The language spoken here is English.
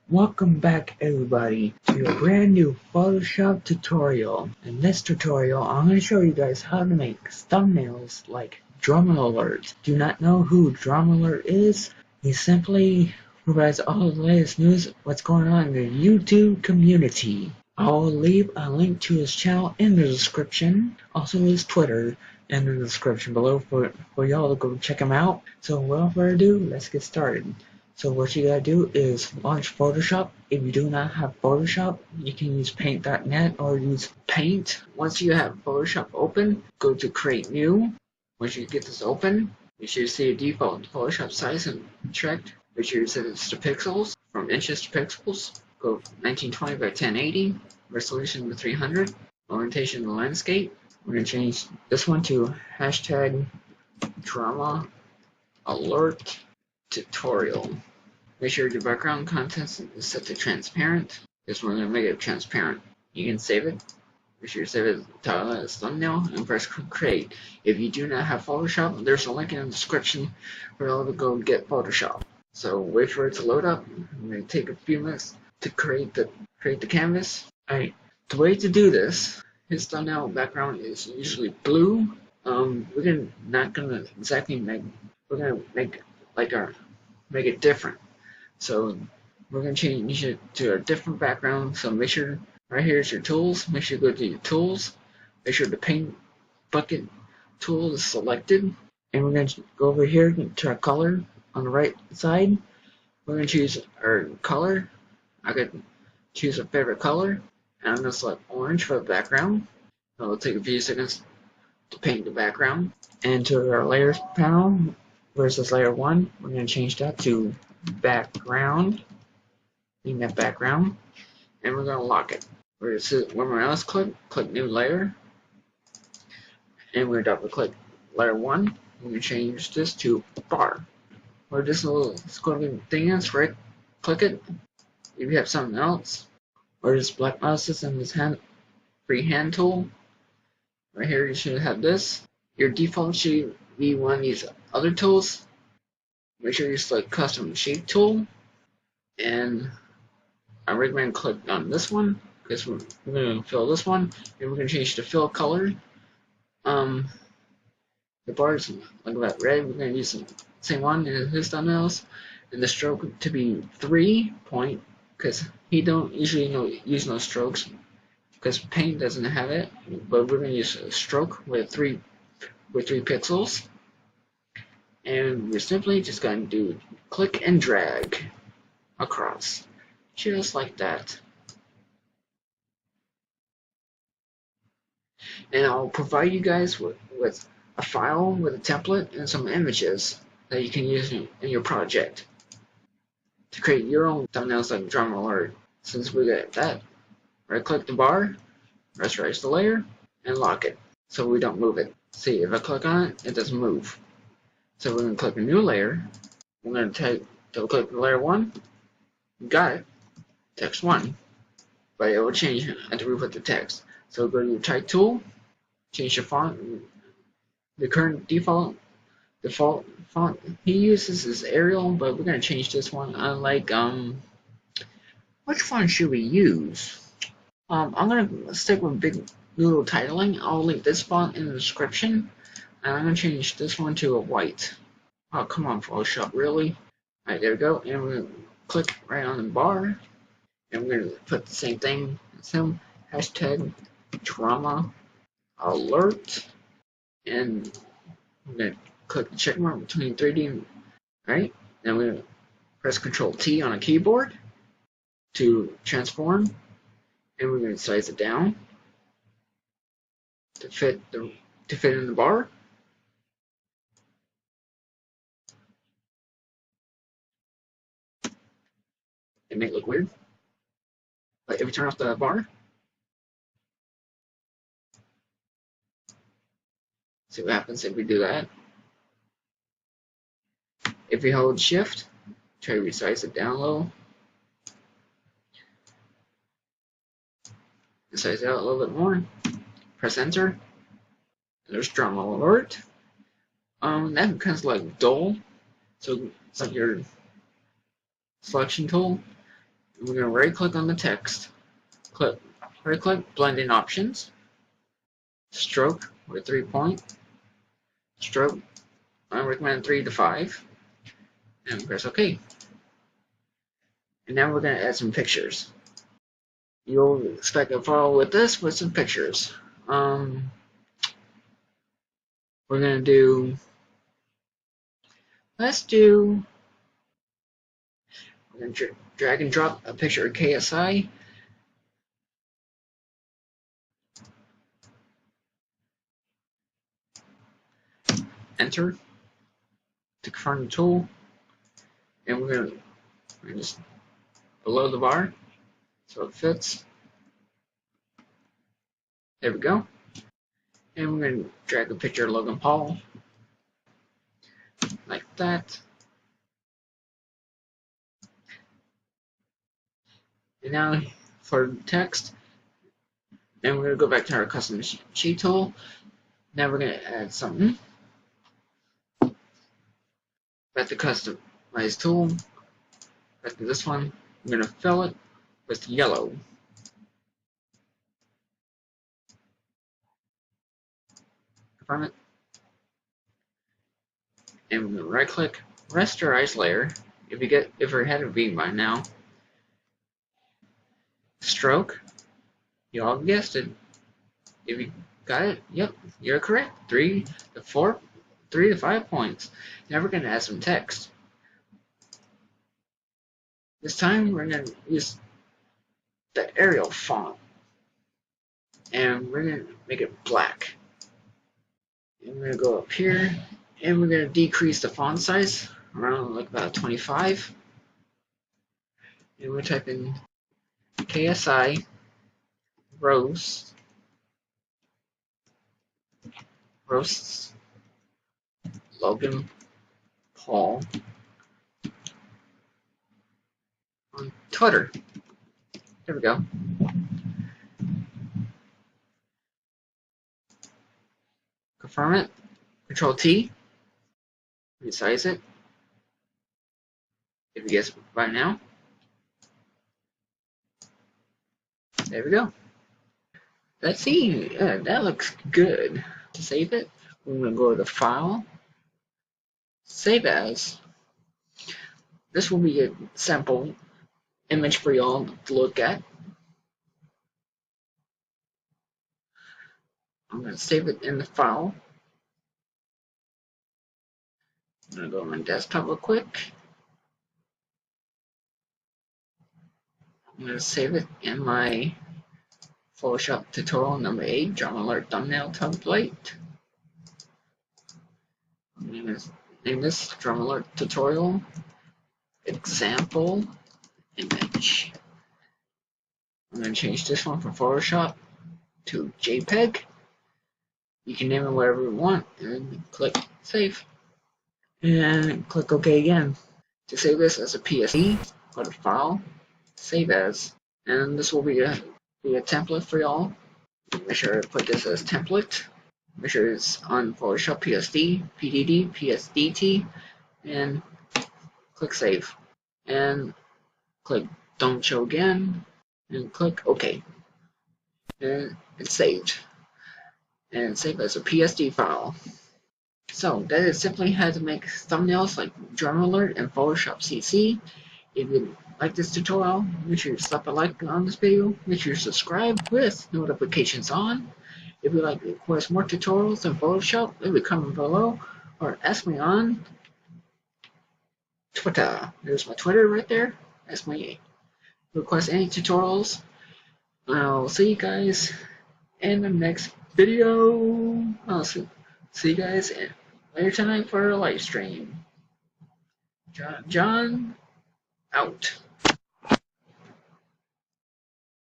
Welcome back everybody to a brand new Photoshop tutorial. In this tutorial I'm going to show you guys how to make thumbnails like Drum Alert. Do you not know who Drum Alert is? He simply provides all the latest news what's going on in the YouTube community. I'll leave a link to his channel in the description, also his Twitter in the description below for y'all to go check him out. So without further ado, let's get started. So what you gotta do is launch Photoshop. If you do not have Photoshop, you can use paint.net or use Paint. Once you have Photoshop open, go to Create New. Once you get this open, you should see a default Photoshop size and checked. Make sure you set it to pixels, from inches to pixels. Go 1920 by 1080, resolution to 300, orientation to landscape. We're gonna change this one to hashtag drama alert tutorial. Make sure your background content is set to transparent, because we're going to make it transparent. You can save it. Make sure you save it as thumbnail and press create. If you do not have Photoshop, there's a link in the description for you to go get Photoshop. So wait for it to load up. I'm going to take a few minutes to create the canvas. Alright, the way to do this, his thumbnail background is usually blue. We're not gonna exactly make. We're gonna make make it different. So we're going to change it to a different background. So make sure right here is your tools. Make sure you go to your tools. Make sure the paint bucket tool is selected. And we're going to go over here to our color on the right side. We're going to choose our color. I could choose a favorite color. And I'm going to select orange for the background. It'll take a few seconds to paint the background. And to our layers panel versus layer 1, we're going to change that to background. Leave that background. And we're going to lock it. We're going to sit one mouse click new layer. And we're going to double click layer 1. We're going to change this to bar. Where this little squiggly thing is, right click it. If you have something else, or this black mouse is in this free hand tool. Right here you should have this. Your default should be one of these other tools. Make sure you select custom shape tool, and I recommend click on this one because we're going to fill this one, and we're going to change the fill color. The bars like that red. We're going to use the same one in his thumbnails, and the stroke to be 3 point because he don't usually use no strokes because Paint doesn't have it. But we're going to use a stroke with 3 pixels. And we're simply just going to do click and drag across, just like that. And I'll provide you guys with a file with a template and some images that you can use in your project to create your own thumbnails like Drum Alert. Since we got that, right click the bar, rasterize the layer, and lock it so we don't move it. See, if I click on it, it doesn't move. So we're going to click a new layer. We're going to double click layer 1. Got it. Text 1. But it will change at the roof of the text. So go to your type tool. Change the font. The current default font he uses is Arial, but we're going to change this one. I like, which font should we use? I'm going to stick with Big Noodle Titling. I'll link this font in the description. And I'm going to change this one to a white. Oh, come on, Photoshop, really? Alright, there we go. And we're going to click right on the bar. And we're going to put the same thing as him. Hashtag drama alert. And we're going to click the check mark between 3D and... Alright, then we're going to press Ctrl T on a keyboard to transform. And we're going to size it down to fit in the bar. It may look weird, but if we turn off the bar, see what happens if we do that. If we hold shift, try to resize it down a little, size it out a little bit more, press enter, there's Drum Alert. That kind of like dull, so it's like your selection tool. We're going to right click on the text, right click blending options, stroke with 3-point, stroke, I recommend 3 to 5, and press OK. And now we're going to add some pictures. You'll expect a file with this with some pictures. We're going to do, we're going to drag and drop a picture of KSI. Enter to confirm the tool, and we're going to just below the bar so it fits. There we go. And we're going to drag a picture of Logan Paul like that. And now for text, then we're going to go back to our custom sheet tool. Now we're going to add something. Back to customize tool. Back to this one. I'm going to fill it with yellow. Confirm it. And we're going to right click, rasterize layer. If we had a V by now. Stroke. You all guessed it. If you got it, yep, you're correct. 3 to 5 points. Now we're going to add some text. This time we're going to use the Arial font, and we're going to make it black. And we're going to go up here, and we're going to decrease the font size around like about 25. And we're typing KSI roasts Logan Paul on Twitter. There we go. Confirm it. Control T. Resize it. If you guess by now. There we go. Let's see. That looks good. To save it, we're going to go to File, Save As. This will be a sample image for y'all to look at. I'm going to save it in the file. I'm going to go on my desktop real quick. I'm going to save it in my Photoshop tutorial number 8, Drama Alert thumbnail template. I'm going to name this Drama Alert tutorial example image. I'm going to change this one from Photoshop to JPEG. You can name it whatever you want and click Save. And click OK again. To save this as a PSD, go to File, Save As, and this will be a template for y'all. Make sure to put this as template. Make sure it's on Photoshop PSD, PDD, PSDT, and click Save. And click Don't Show Again, and click OK. And it's saved. And save as a PSD file. So that is simply how to make thumbnails like Drama Alert and Photoshop CC. If you like this tutorial, make sure you slap a like on this video. Make sure you subscribe with notifications on. If you like to request more tutorials in Photoshop, leave a comment below or ask me on Twitter. There's my Twitter right there. Ask me request any tutorials. I'll see you guys in the next video. I'll see you guys later tonight for a live stream. John out.